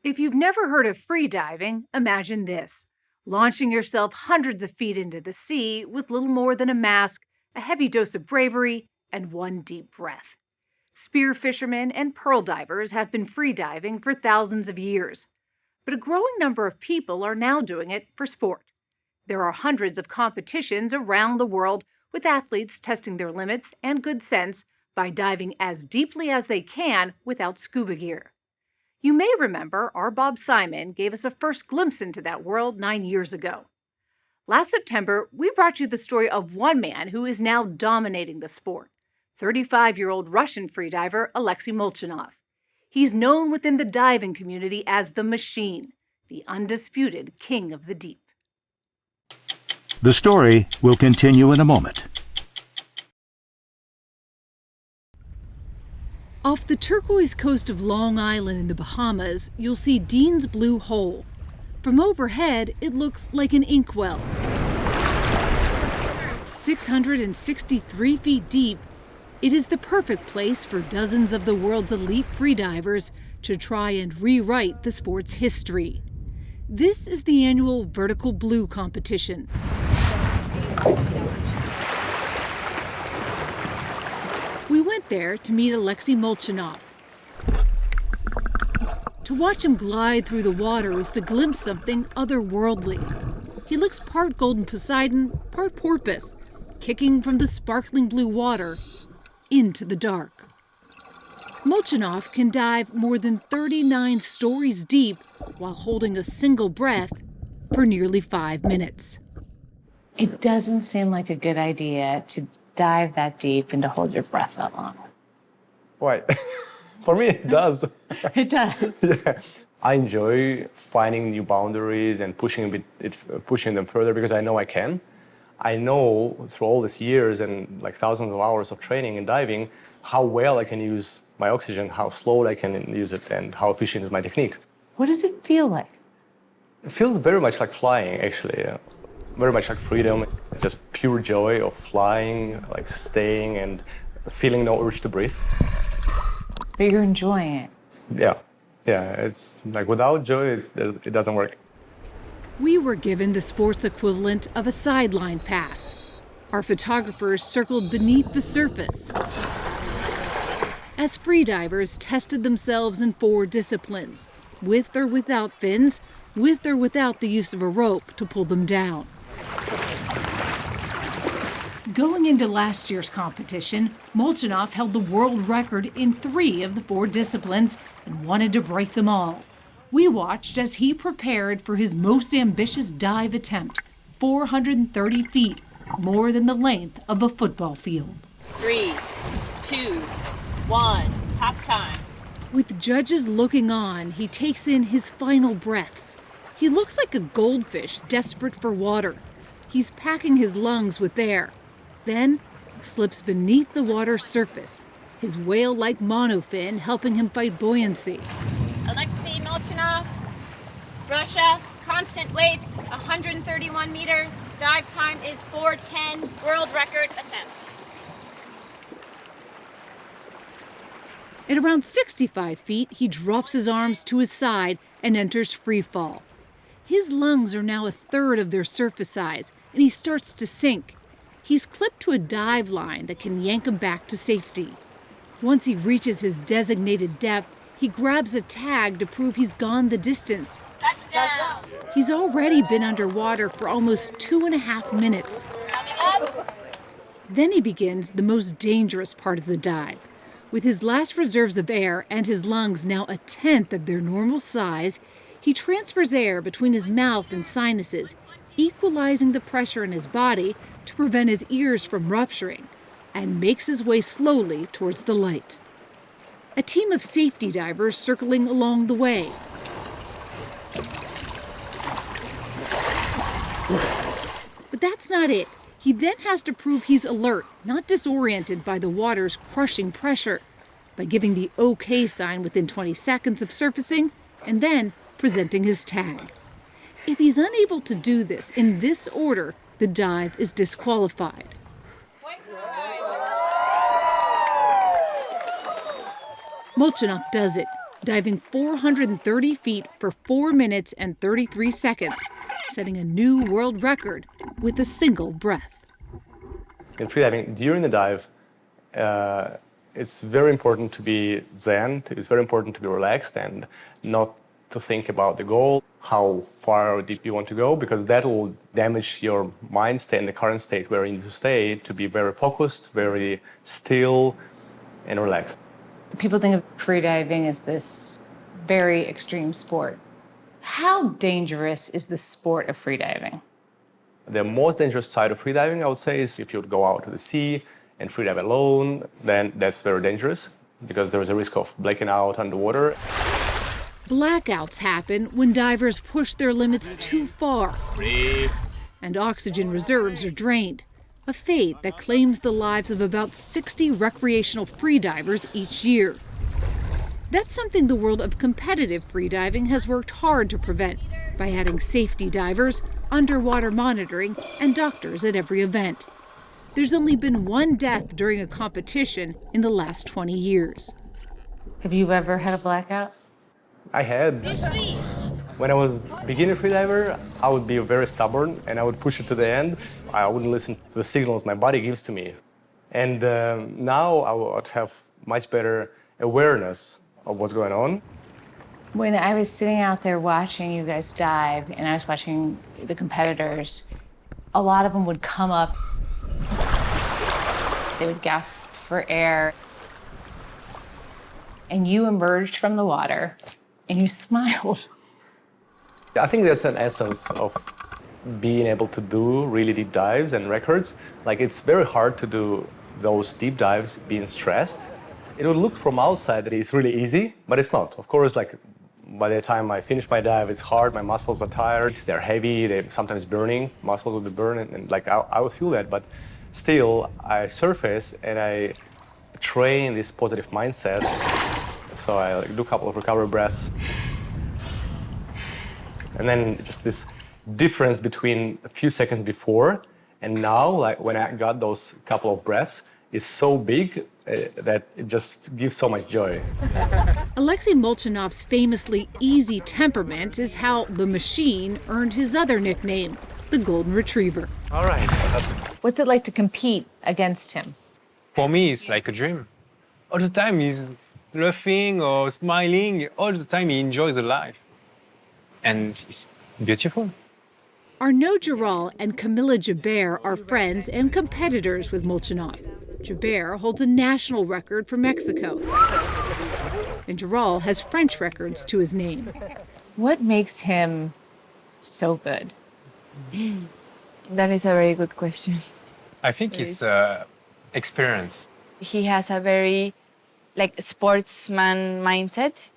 If you've never heard of freediving, imagine this. Launching yourself hundreds of feet into the sea with little more than a mask, a heavy dose of bravery, and one deep breath. Spear fishermen and pearl divers have been freediving for thousands of years, but a growing number of people are now doing it for sport. There are hundreds of competitions around the world with athletes testing their limits and good sense by diving as deeply as they can without scuba gear. You may remember our Bob Simon gave us a first glimpse into that world 9 years ago. Last September, we brought you the story of one man who is now dominating the sport, 35-year-old Russian freediver Alexey Molchanov. He's known within the diving community as the Machine, the undisputed king of the deep. The story will continue in a moment. Off the turquoise coast of Long Island in the Bahamas, you'll see Dean's Blue Hole. From overhead, it looks like an inkwell. 663 feet deep, it is the perfect place for dozens of the world's elite freedivers to try and rewrite the sport's history. This is the annual Vertical Blue competition. We went there to meet Alexey Molchanov. To watch him glide through the water is to glimpse something otherworldly. He looks part golden Poseidon, part porpoise, kicking from the sparkling blue water into the dark. Molchanov can dive more than 39 stories deep while holding a single breath for nearly 5 minutes. It doesn't seem like a good idea to dive that deep and to hold your breath that long. Why? For me, it does. It does. Yeah. I enjoy finding new boundaries and pushing them further because I know I can. I know through all these years and like thousands of hours of training and diving how well I can use my oxygen, how slow I can use it, and how efficient is my technique. What does it feel like? It feels very much like flying, actually. Yeah. Very much like freedom, just pure joy of flying, like staying and feeling no urge to breathe. But you're enjoying it. Yeah, it's like without joy, it doesn't work. We were given the sports equivalent of a sideline pass. Our photographers circled beneath the surface as freedivers tested themselves in 4 disciplines, with or without fins, with or without the use of a rope to pull them down. Going into last year's competition, Molchanov held the world record in 3 of the 4 disciplines and wanted to break them all. We watched as he prepared for his most ambitious dive attempt, 430 feet, more than the length of a football field. 3, 2, 1, half time. With judges looking on, he takes in his final breaths. He looks like a goldfish desperate for water. He's packing his lungs with air, then slips beneath the water's surface, his whale-like monofin helping him fight buoyancy. Alexey Molchanov, Russia, constant weight, 131 meters. Dive time is 4:10, world record attempt. At around 65 feet, he drops his arms to his side and enters free fall. His lungs are now 1/3 of their surface size, and he starts to sink. He's clipped to a dive line that can yank him back to safety. Once he reaches his designated depth, he grabs a tag to prove he's gone the distance. Touchdown! He's already been underwater for almost 2.5 minutes. Coming up. Then he begins the most dangerous part of the dive. With his last reserves of air and his lungs now 1/10 of their normal size, he transfers air between his mouth and sinuses, equalizing the pressure in his body to prevent his ears from rupturing, and makes his way slowly towards the light. A team of safety divers circling along the way. But that's not it. He then has to prove he's alert, not disoriented by the water's crushing pressure, by giving the OK sign within 20 seconds of surfacing and then presenting his tag. If he's unable to do this in this order, the dive is disqualified. Molchanov does it. diving 430 feet for 4 minutes and 33 seconds, setting a new world record with a single breath. In freediving, during the dive, it's very important to be zen. It's very important to be relaxed and not to think about the goal, how far deep you want to go, because that will damage your mind state in the current state where you need to stay, to be very focused, very still, and relaxed. People think of freediving as this very extreme sport. How dangerous is the sport of freediving? The most dangerous side of freediving, I would say, is if you would go out to the sea and freedive alone, then that's very dangerous because there is a risk of blacking out underwater. Blackouts happen when divers push their limits too far and oxygen reserves are drained, a fate that claims the lives of about 60 recreational freedivers each year. That's something the world of competitive freediving has worked hard to prevent by adding safety divers, underwater monitoring, and doctors at every event. There's only been one death during a competition in the last 20 years. Have you ever had a blackout? I had. When I was beginner freediver, I would be very stubborn and I would push it to the end. I wouldn't listen to the signals my body gives to me. And now I would have much better awareness of what's going on. When I was sitting out there watching you guys dive and I was watching the competitors, a lot of them would come up. They would gasp for air. And you emerged from the water and you smiled. I think that's an essence of being able to do really deep dives and records. Like, it's very hard to do those deep dives being stressed. It would look from outside that it's really easy, but it's not. Of course, like, by the time I finish my dive, it's hard, my muscles are tired, they're heavy, they're sometimes burning, muscles will be burning, and like I would feel that, but still I surface and I train this positive mindset. So I do a couple of recovery breaths. And then just this difference between a few seconds before and now, like when I got those couple of breaths, is so big that it just gives so much joy. Alexey Molchanov's famously easy temperament is how the machine earned his other nickname, the Golden Retriever. All right. What's it like to compete against him? For me, it's like a dream. All the time he's laughing or smiling. All the time he enjoys the life. And it's beautiful. Arnaud Giral and Camilla Jabert are friends and competitors with Molchanov. Jabert holds a national record for Mexico. And Giral has French records to his name. What makes him so good? That is a very good question. I think it's experience. He has a very sportsman mindset.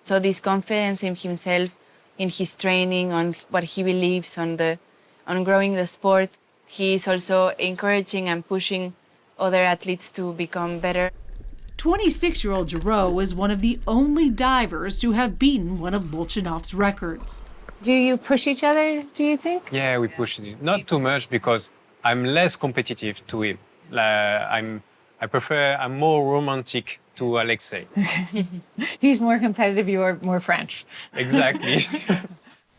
So this confidence in himself, in his training, on what he believes, on growing the sport. He is also encouraging and pushing other athletes to become better. 26-year-old Giroux is one of the only divers to have beaten one of Molchanov's records. Do you push each other, do you think? Yeah, we push it. Not too much because I'm less competitive to him. I'm more romantic to Alexey. He's more competitive, you're more French. Exactly.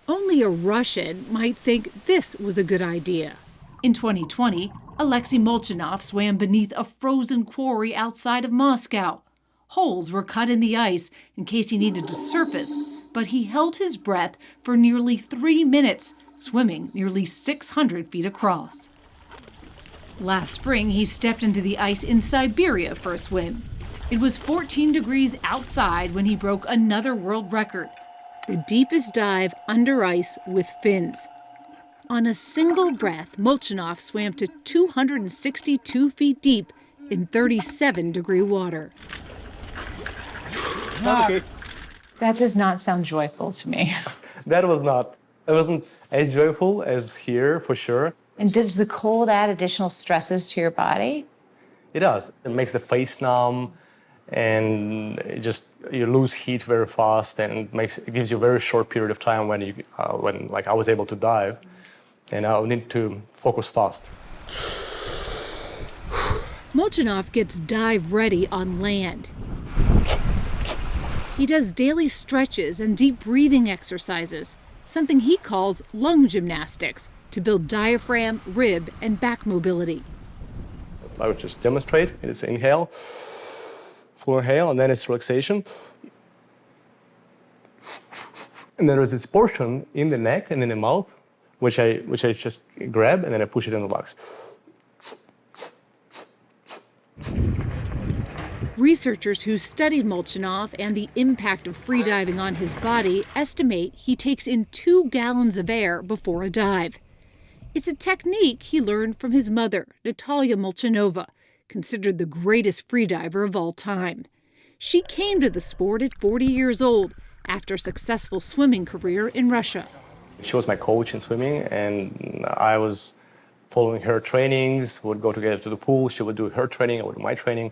Only a Russian might think this was a good idea. In 2020, Alexey Molchanov swam beneath a frozen quarry outside of Moscow. Holes were cut in the ice in case he needed to surface, but he held his breath for nearly 3 minutes, swimming nearly 600 feet across. Last spring, he stepped into the ice in Siberia for a swim. It was 14 degrees outside when he broke another world record, the deepest dive under ice with fins. On a single breath, Molchanov swam to 262 feet deep in 37-degree water. Okay. That does not sound joyful to me. That was not. It wasn't as joyful as here, for sure. And does the cold add additional stresses to your body? It does. It makes the face numb, and you lose heat very fast, and it gives you a very short period of time when I was able to dive, and I need to focus fast. Molchanov gets dive ready on land. He does daily stretches and deep breathing exercises, something he calls lung gymnastics, to build diaphragm, rib, and back mobility. I would just demonstrate. It's inhale, full inhale, and then it's relaxation. And then there's this portion in the neck and in the mouth, which I just grab and then I push it in the box. Researchers who studied Molchanov and the impact of freediving on his body estimate he takes in 2 gallons of air before a dive. It's a technique he learned from his mother, Natalia Molchanova, considered the greatest freediver of all time. She came to the sport at 40 years old after a successful swimming career in Russia. She was my coach in swimming, and I was following her trainings, would go together to the pool, she would do her training, I would do my training.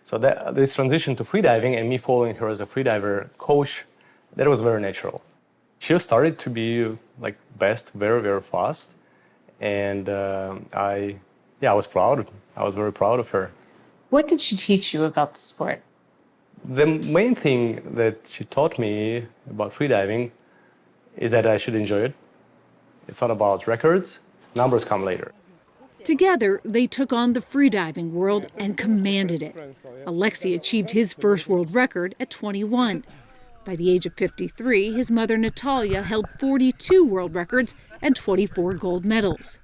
So this transition to freediving and me following her as a freediver coach, that was very natural. She started to be like best very, very fast. And I was proud. I was very proud of her. What did she teach you about the sport? The main thing that she taught me about freediving is that I should enjoy it. It's not about records. Numbers come later. Together, they took on the freediving world and commanded it. Alexey achieved his first world record at 21. By the age of 53, his mother Natalia held 42 world records and 24 gold medals.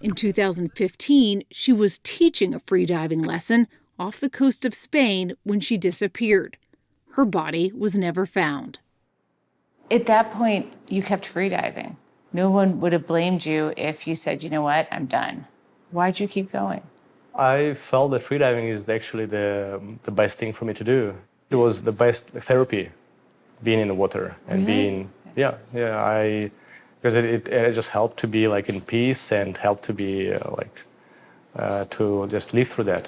In 2015, she was teaching a freediving lesson off the coast of Spain when she disappeared. Her body was never found. At that point, you kept freediving. No one would have blamed you if you said, you know what, I'm done. Why'd you keep going? I felt that freediving is actually the best thing for me to do. It was the best therapy, being in the water and Really? because it just helped to be like in peace and helped to be to just live through that.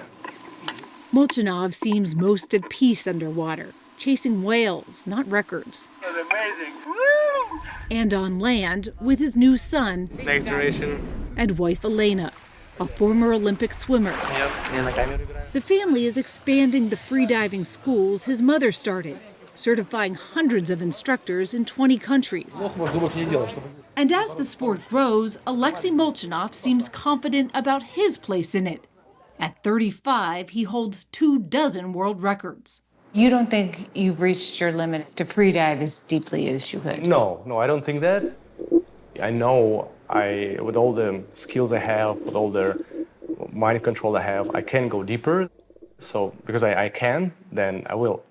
Molchanov seems most at peace underwater, chasing whales, not records. That's amazing. Woo! And on land with his new son Next duration. and wife Elena, a former Olympic swimmer. Yep. The family is expanding the freediving schools his mother started, certifying hundreds of instructors in 20 countries. And as the sport grows, Alexey Molchanov seems confident about his place in it. At 35, he holds 24 world records. You don't think you've reached your limit to freedive as deeply as you could? No, I don't think that. I know with all the skills I have, with all the mind control I have, I can go deeper. So because I can, then I will.